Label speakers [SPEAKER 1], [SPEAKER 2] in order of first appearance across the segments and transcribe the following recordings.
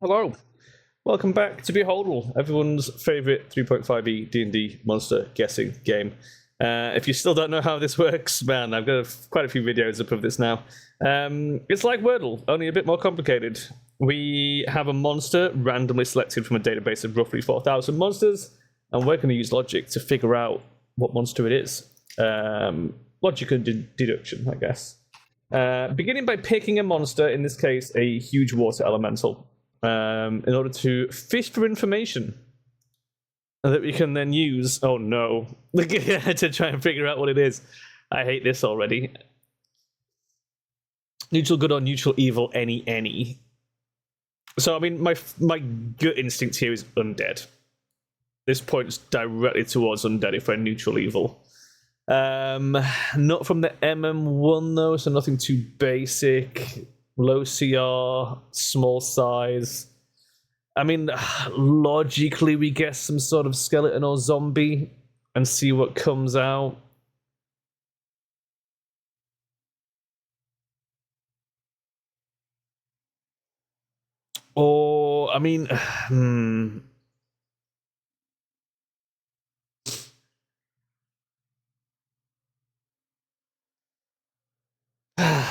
[SPEAKER 1] Hello, welcome back to Beholdle, everyone's favourite 3.5e D&D monster guessing game. If you still don't know how this works, man, I've got quite a few videos up of this now. It's like Wordle, only a bit more complicated. We have a monster randomly selected from a database of roughly 4,000 monsters, and we're going to use logic to figure out what monster it is. Logic and deduction, I guess. Beginning by picking a monster, in this case, a huge water elemental. In order to fish for information that we can then use. Oh no, to try and figure out what it is. I hate this already. Neutral good or neutral evil, any. So I mean, my gut instinct here is undead. This points directly towards undead if we're neutral evil. Not from the MM1 though, so nothing too basic. Low CR, small size. I mean, logically, we guess some sort of skeleton or zombie and see what comes out. Or, I mean,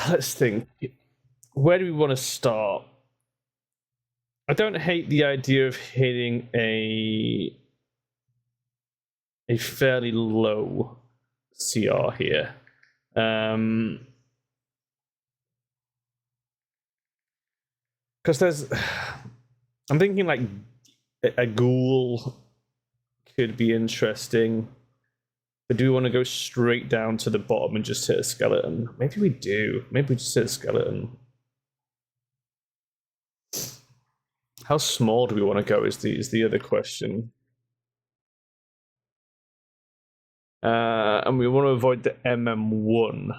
[SPEAKER 1] let's think. Where do we want to start? I don't hate the idea of hitting a fairly low CR here. Because I'm thinking like a ghoul could be interesting. But do we want to go straight down to the bottom and just hit a skeleton? Maybe we do. Maybe we just hit a skeleton. How small do we want to go is the other question. And we want to avoid the MM1.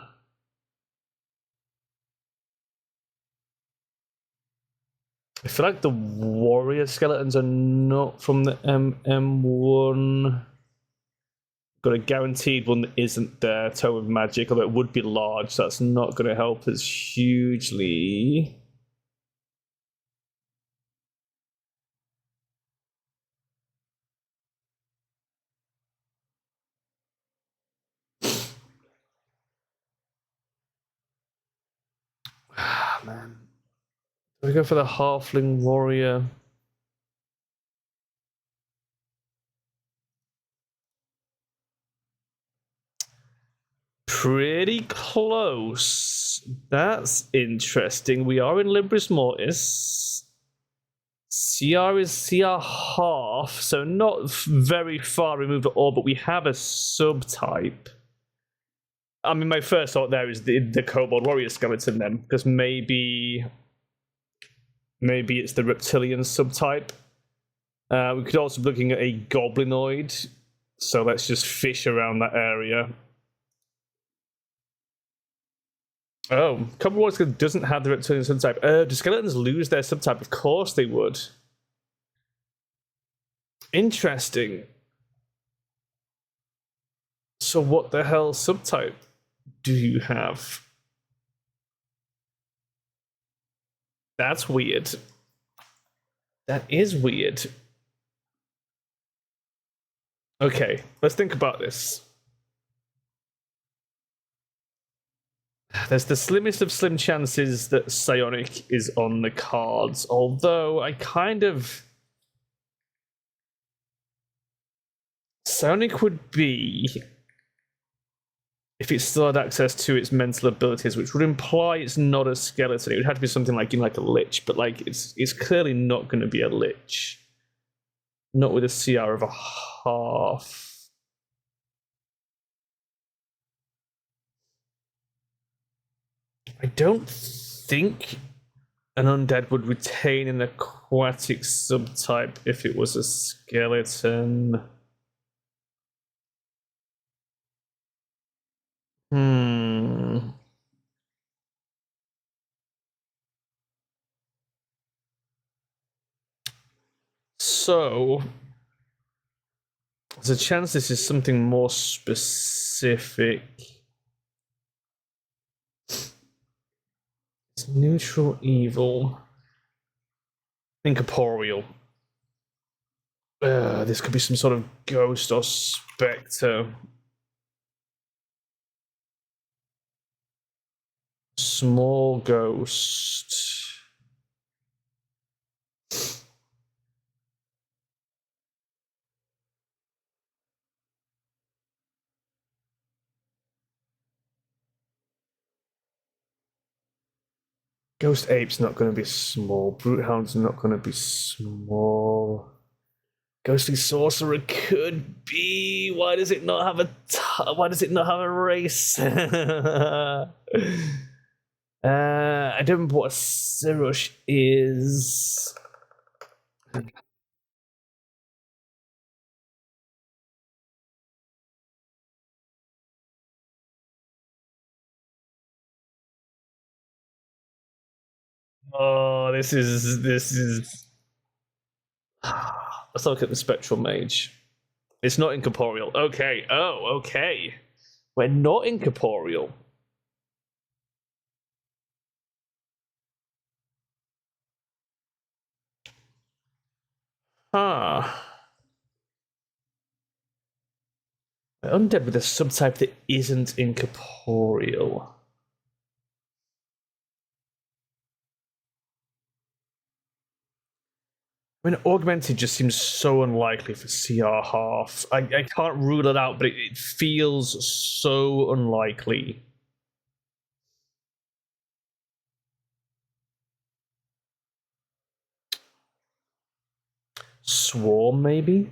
[SPEAKER 1] I feel like the warrior skeletons are not from the MM1. Got a guaranteed one that isn't there, Tome of Magic, although it would be large, so that's not going to help us hugely. Man. Do we go for the halfling warrior? Pretty close. That's interesting. We are in Libris Mortis. CR is CR half, so not very far removed at all, but we have a subtype. I mean, my first thought there is the Kobold Warrior skeleton then, because maybe it's the reptilian subtype. We could also be looking at a goblinoid, so let's just fish around that area. Oh, Kobold Warrior doesn't have the reptilian subtype. Do skeletons lose their subtype? Of course they would. Interesting. So what the hell subtype do you have? That's weird. That is weird. Okay, let's think about this. There's the slimmest of slim chances that psionic is on the cards, although I kind of... Psionic would be if it still had access to its mental abilities, which would imply it's not a skeleton. It would have to be something like a lich, but like it's clearly not going to be a lich. Not with a CR of a half. I don't think an undead would retain an aquatic subtype if it was a skeleton. So, there's a chance this is something more specific. It's neutral evil. Incorporeal. This could be some sort of ghost or spectre. Small ghost. Ghost ape's not going to be small. Brute hound's not going to be small. Ghostly sorcerer could be. Why does it not have why does it not have a race? I don't remember what a Sirush is. Oh, this is. Let's look at the spectral mage. It's not incorporeal. Okay. Oh, okay. We're not incorporeal. Undead with a subtype that isn't incorporeal. I mean, augmented just seems so unlikely for CR half. I can't rule it out, but it feels so unlikely. Swarm, maybe?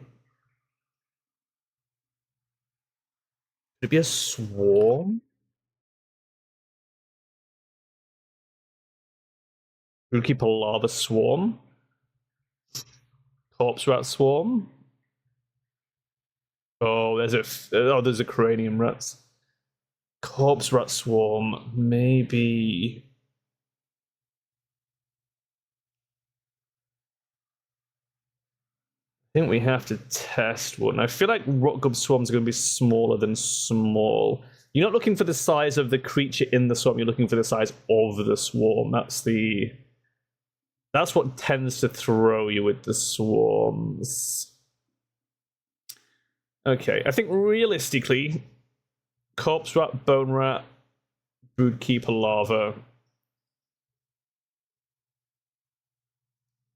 [SPEAKER 1] Could it be a swarm? Could we keep a lava swarm? Corpse rat swarm? Oh, there's a cranium rat. Corpse rat swarm, maybe. I think we have to test one. I feel like Rockgub swarms are going to be smaller than small. You're not looking for the size of the creature in the swarm, you're looking for the size of the swarm. That's what tends to throw you with the swarms. Okay, I think realistically, corpse rat, bone rat, broodkeeper larva.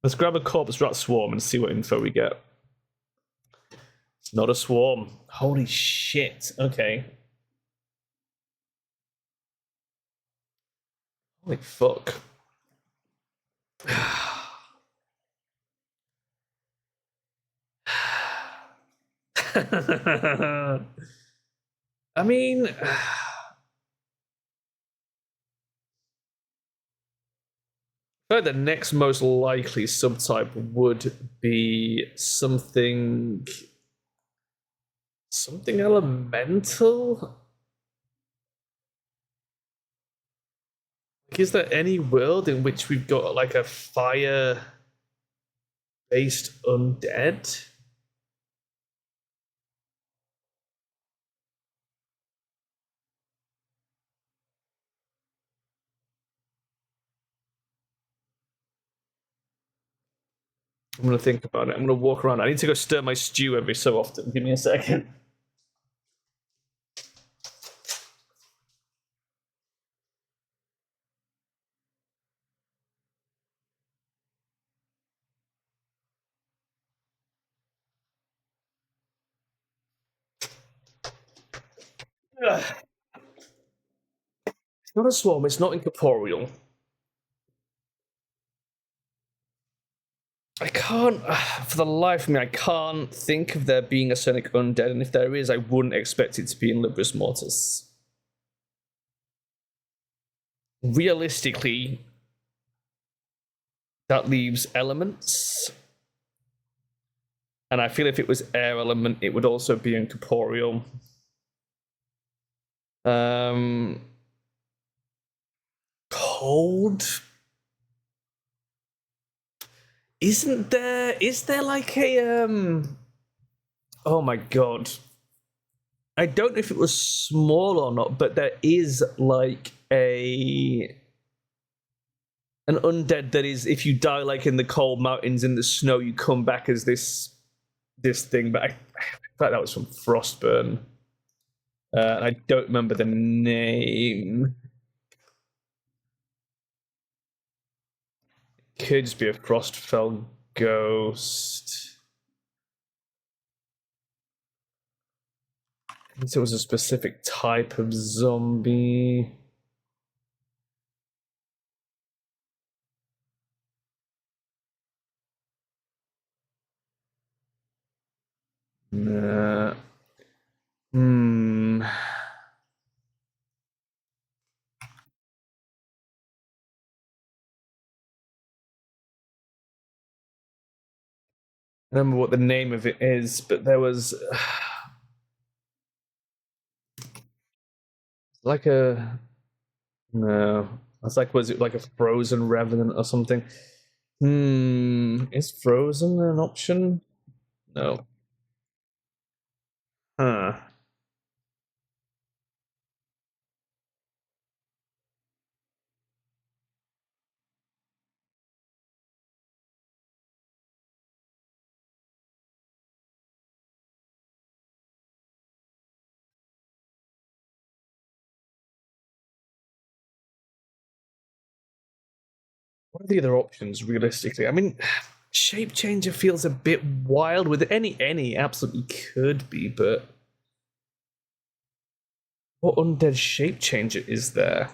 [SPEAKER 1] Let's grab a corpse rat swarm and see what info we get. It's not a swarm. Holy shit. Okay. Holy fuck. I mean, the next most likely subtype would be something elemental. Like, is there any world in which we've got like a fire based undead? I'm gonna think about it. I'm gonna walk around. I need to go stir my stew every so often. Give me a second. It's not a swarm. It's not incorporeal. I can't, for the life of me, I can't think of there being a Sonic undead, and if there is, I wouldn't expect it to be in Libris Mortis. Realistically, that leaves elements. And I feel if it was air element, it would also be incorporeal. Cold? Is there like a, oh my god. I don't know if it was small or not, but there is like a an undead that is, if you die like in the cold mountains in the snow, you come back as this thing. But I thought that was from Frostburn. I don't remember the name. Could just be a Frostfell ghost. It was a specific type of zombie. Hmm. I don't remember what the name of it is, but there was like a no. It's like, was it like a frozen revenant or something? Is frozen an option? No. Huh. What are the other options realistically? I mean, shape changer feels a bit wild. With any absolutely could be, but what undead shape changer is there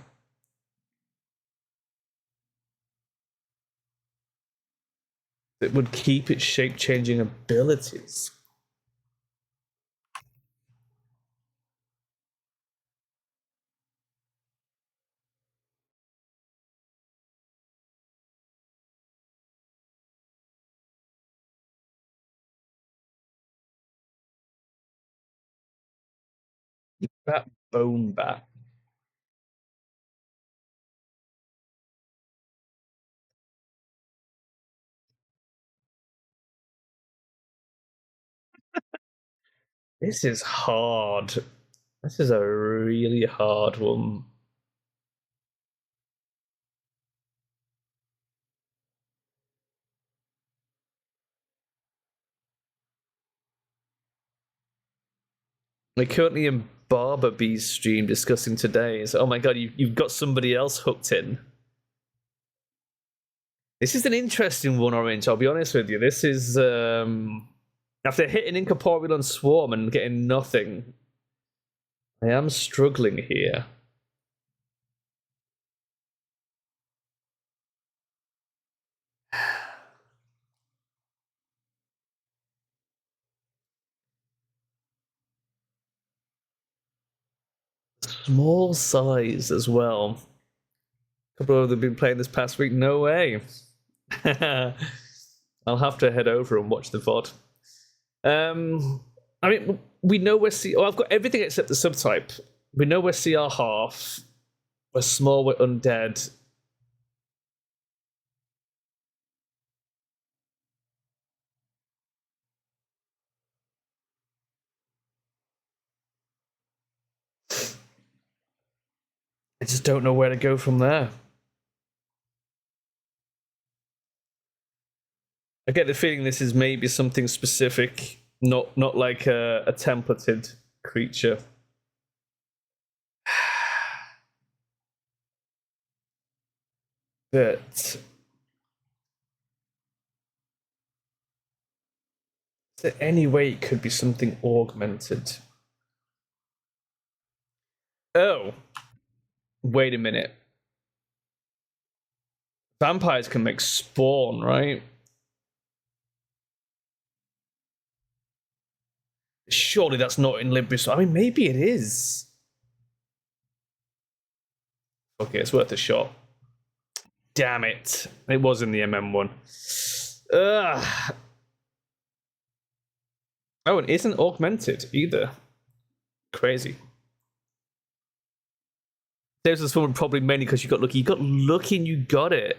[SPEAKER 1] that would keep its shape changing abilities? That bone bat. This is hard. This is a really hard one. We're currently in Barber Bee's stream discussing today's. Oh my god, you've got somebody else hooked in. This is an interesting one, Orange. I'll be honest with you. This is after hitting Incorporeal on Swarm and getting nothing. I am struggling here. Small size as well. A couple of them have been playing this past week. No way. I'll have to head over and watch the VOD. I mean, we know we're Oh, I've got everything except the subtype. We know we're CR half. We're small, we're undead. I just don't know where to go from there. I get the feeling this is maybe something specific, not like a templated creature. But is there any way it could be something augmented? Oh, wait a minute. Vampires can make spawn, right? Surely that's not in Limbus. I mean, maybe it is. Okay, it's worth a shot. Damn it. It was in the MM1. Ugh. Oh, and isn't augmented either. Crazy. There's this one probably mainly because you got lucky. You got lucky and you got it.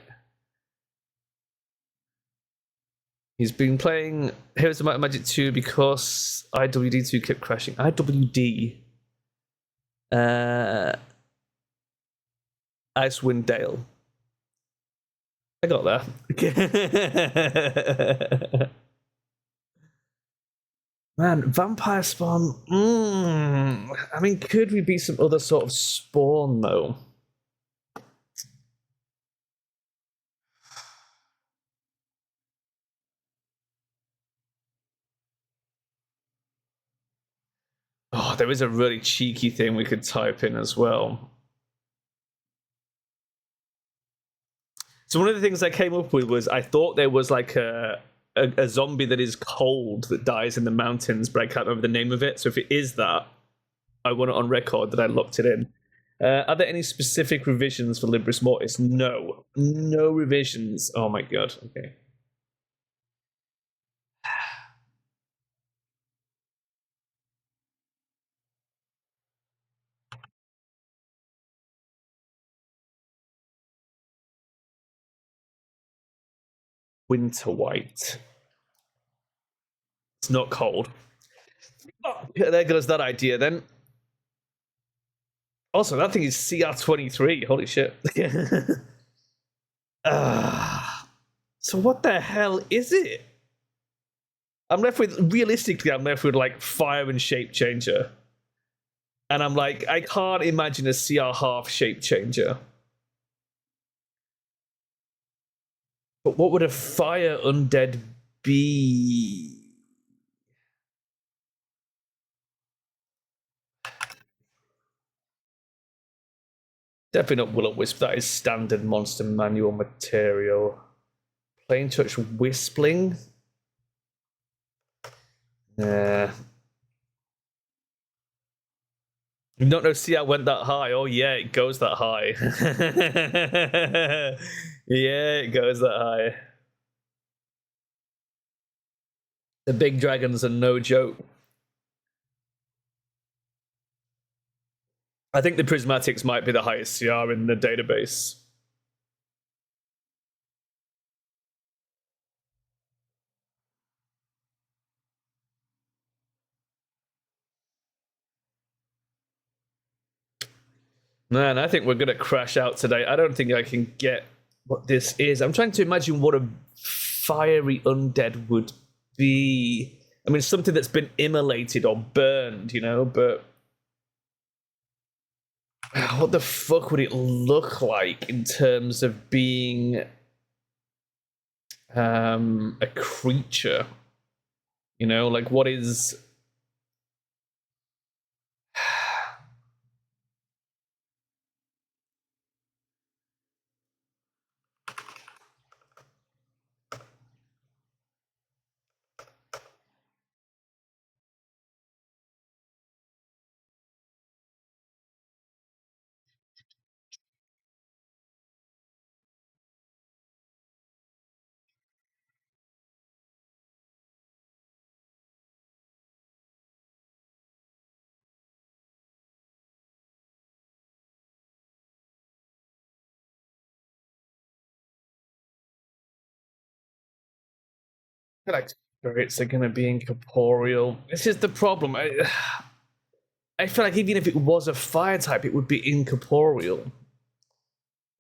[SPEAKER 1] He's been playing Heroes of Might and Magic 2 because IWD2 kept crashing. IWD. Icewind Dale. I got there. Man, vampire spawn. I mean, could we be some other sort of spawn though? Oh, there is a really cheeky thing we could type in as well. So one of the things I came up with was I thought there was like a zombie that is cold that dies in the mountains, but I can't remember the name of it. So if it is that, I want it on record that I locked it in. Are there any specific revisions for Libris Mortis? No. No revisions. Oh my god. Okay. Winter White. It's not cold. Oh, there goes that idea then. Also, that thing is CR23. Holy shit. So what the hell is it? Realistically, I'm left with like fire and shape changer. And I'm like, I can't imagine a CR half shape changer. But what would a fire undead be? Definitely not Will-O-Wisp. That is standard monster manual material. Plain touch Wispling? Nah. You don't know CR went that high. Oh yeah, it goes that high. Yeah, it goes that high. The big dragons are no joke. I think the prismatics might be the highest CR in the database. Man, I think we're gonna crash out today. I don't think I can get what this is. I'm trying to imagine what a fiery undead would be. I mean, something that's been immolated or burned, you know, but what the fuck would it look like in terms of being a creature? You know, like what is like spirits are gonna be incorporeal? This is the problem. I feel like even if it was a fire type, it would be incorporeal.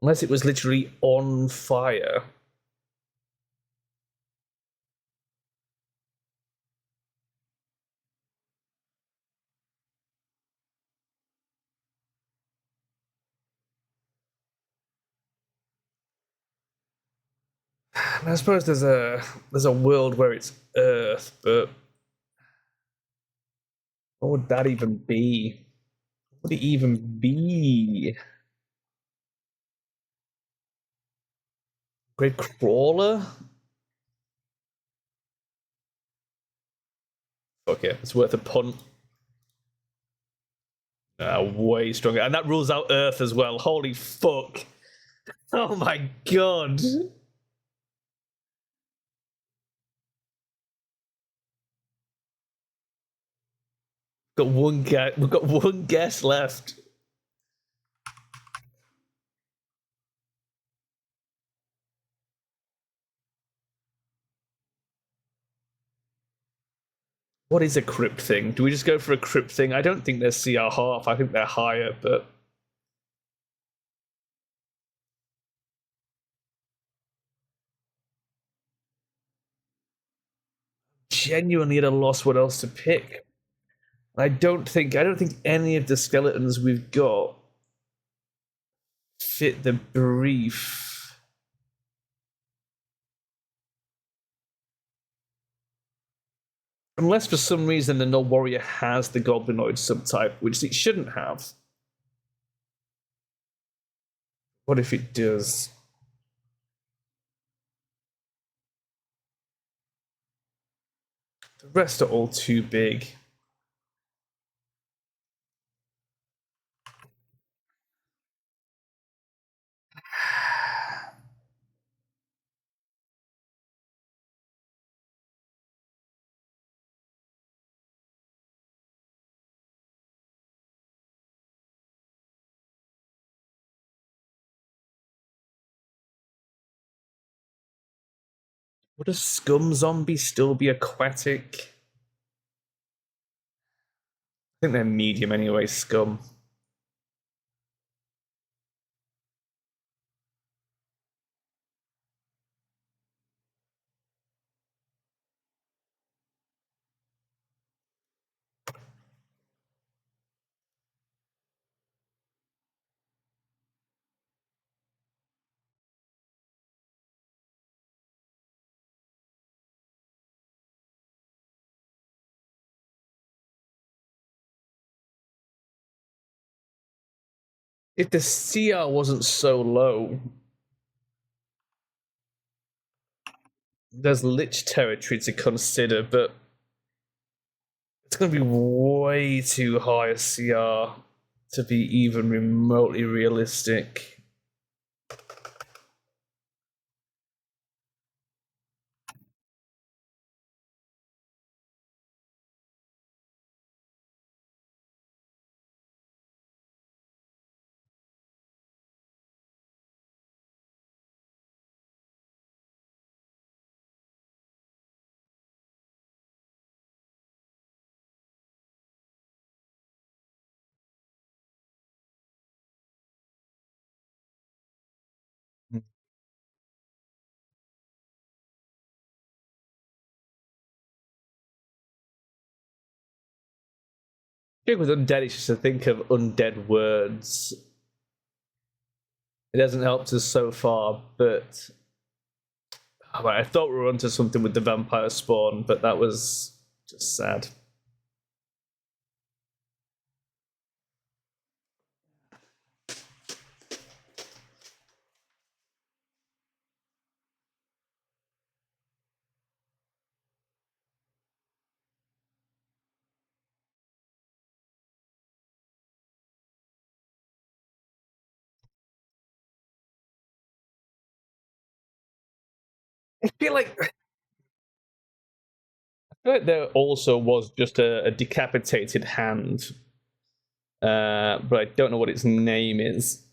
[SPEAKER 1] Unless it was literally on fire. I suppose there's a world where it's Earth, but what would that even be? What would it even be? Great crawler? Okay, it's worth a punt. Way stronger. And that rules out Earth as well. Holy fuck. Oh my god. We've got one guess left. What is a crypt thing? Do we just go for a crypt thing? I don't think they're CR half. I think they're higher, but genuinely at a loss what else to pick. I don't think any of the skeletons we've got fit the brief. Unless for some reason the Null Warrior has the Goblinoid subtype, which it shouldn't have. What if it does? The rest are all too big. Would a scum zombie still be aquatic? I think they're medium anyway, scum. If the CR wasn't so low, there's Lich territory to consider, but it's going to be way too high a CR to be even remotely realistic. I think with undead, it's just to think of undead words. It hasn't helped us so far, but I thought we were onto something with the vampire spawn, but that was just sad. I feel like there also was just a decapitated hand, but I don't know what its name is.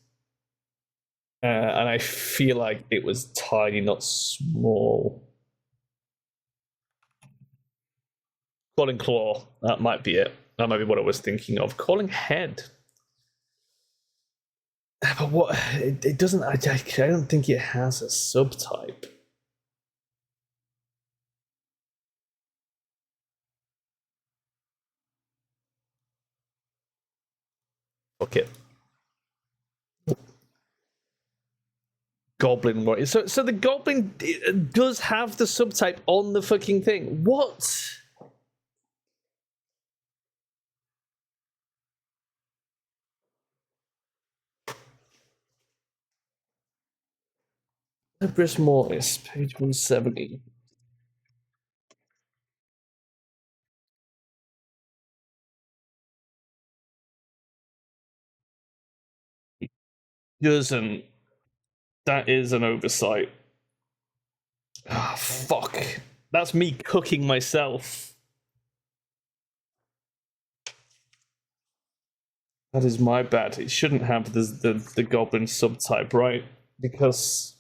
[SPEAKER 1] And I feel like it was tiny, not small. Calling claw, that might be it. That might be what I was thinking of. Calling head. But what? It doesn't. I don't think it has a subtype. Fuck it. Goblin warrior. So the goblin does have the subtype on the fucking thing. What? Libris Mortis, page 170. Doesn't. That is an oversight. Ah, fuck. That's me cooking myself. That is my bad. It shouldn't have the goblin subtype, right? Because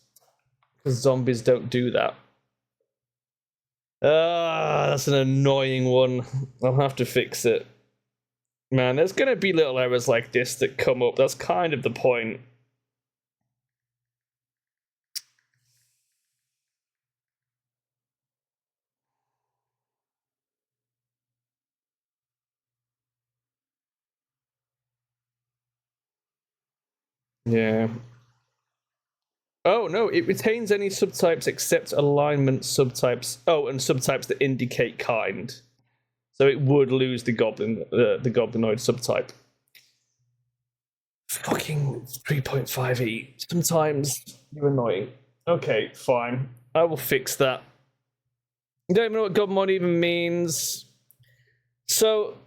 [SPEAKER 1] zombies don't do that. That's an annoying one. I'll have to fix it. Man, there's gonna be little errors like this that come up. That's kind of the point. Yeah. Oh, no, it retains any subtypes except alignment subtypes. Oh, and subtypes that indicate kind. So it would lose the goblinoid subtype. Fucking 3.5e. Sometimes you're annoying. Okay, fine. I will fix that. I don't even know what goblinoid even means. So,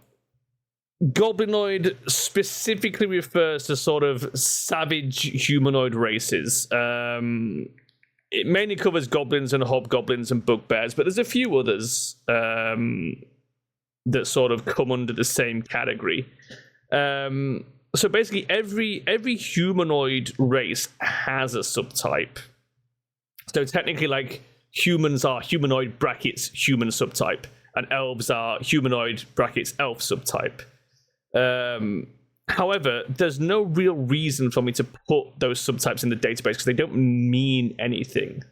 [SPEAKER 1] goblinoid specifically refers to sort of savage humanoid races. It mainly covers goblins and hobgoblins and bugbears, but there's a few others that sort of come under the same category. So basically, every humanoid race has a subtype. So technically, like, humans are humanoid brackets human subtype, and elves are humanoid brackets elf subtype. However, there's no real reason for me to put those subtypes in the database because they don't mean anything.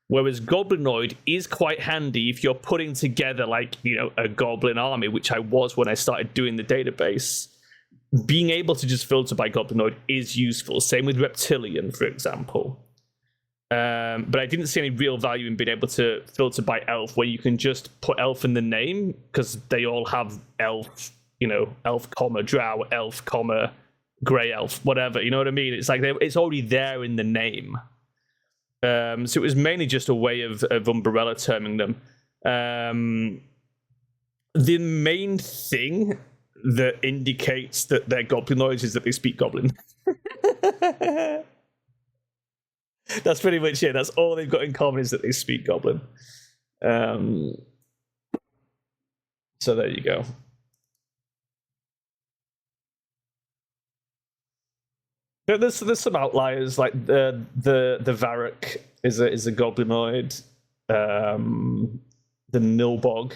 [SPEAKER 1] Whereas goblinoid is quite handy if you're putting together, like, you know, a goblin army, which I was when I started doing the database. Being able to just filter by goblinoid is useful. Same with reptilian, for example. But I didn't see any real value in being able to filter by elf, where you can just put elf in the name because they all have elf, you know, elf comma drow, elf comma grey elf, whatever. You know what I mean? It's like it's already there in the name. So it was mainly just a way of Umbrella terming them. The main thing that indicates that they're goblinoids is that they speak goblin. That's pretty much it. That's all they've got in common is that they speak goblin. So there you go. There's some outliers, like the Varrock is a goblinoid. The Nilbog.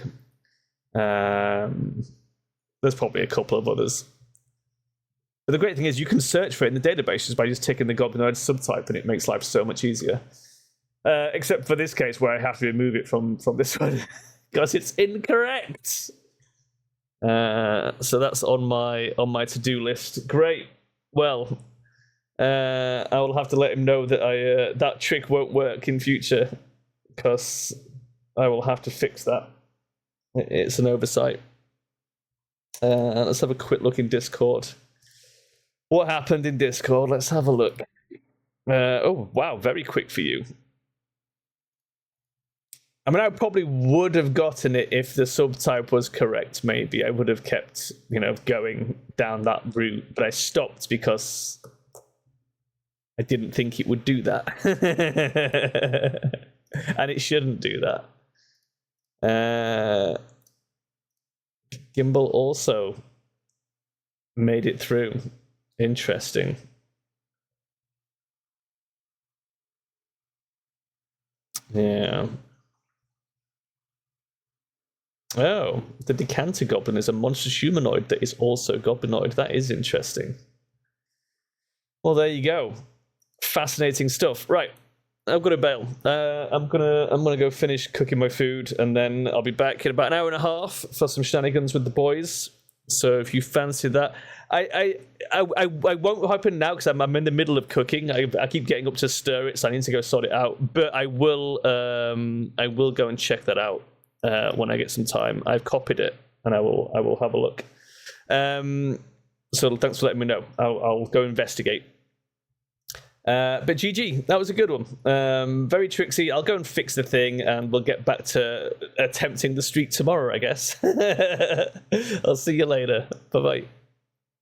[SPEAKER 1] There's probably a couple of others. But the great thing is you can search for it in the database just by just ticking the goblinoid subtype, and it makes life so much easier. Except for this case where I have to remove it from this one because it's incorrect. So that's on my to-do list. Great. Well, I will have to let him know that that trick won't work in future because I will have to fix that. It's an oversight. Let's have a quick look in Discord. What happened in Discord? Let's have a look. Oh, wow, very quick for you. I mean, I probably would have gotten it if the subtype was correct, maybe. I would have kept, you know, going down that route, but I stopped because I didn't think it would do that. And it shouldn't do that. Gimbal also made it through. Interesting. Yeah. Oh, the Decanter Goblin is a monstrous humanoid that is also goblinoid. That is interesting. Well, there you go. Fascinating stuff. Right, I've got to bail. I'm gonna go finish cooking my food, and then I'll be back in about an hour and a half for some shenanigans with the boys. So if you fancy that, I won't happen now because I'm in the middle of cooking. I keep getting up to stir it, so I need to go sort it out. But I will go and check that out when I get some time. I've copied it, and I will have a look. So thanks for letting me know. I'll go investigate. But GG, that was a good one. Very tricksy. I'll go and fix the thing, and we'll get back to attempting the streak tomorrow, I guess. I'll see you later. Bye-bye.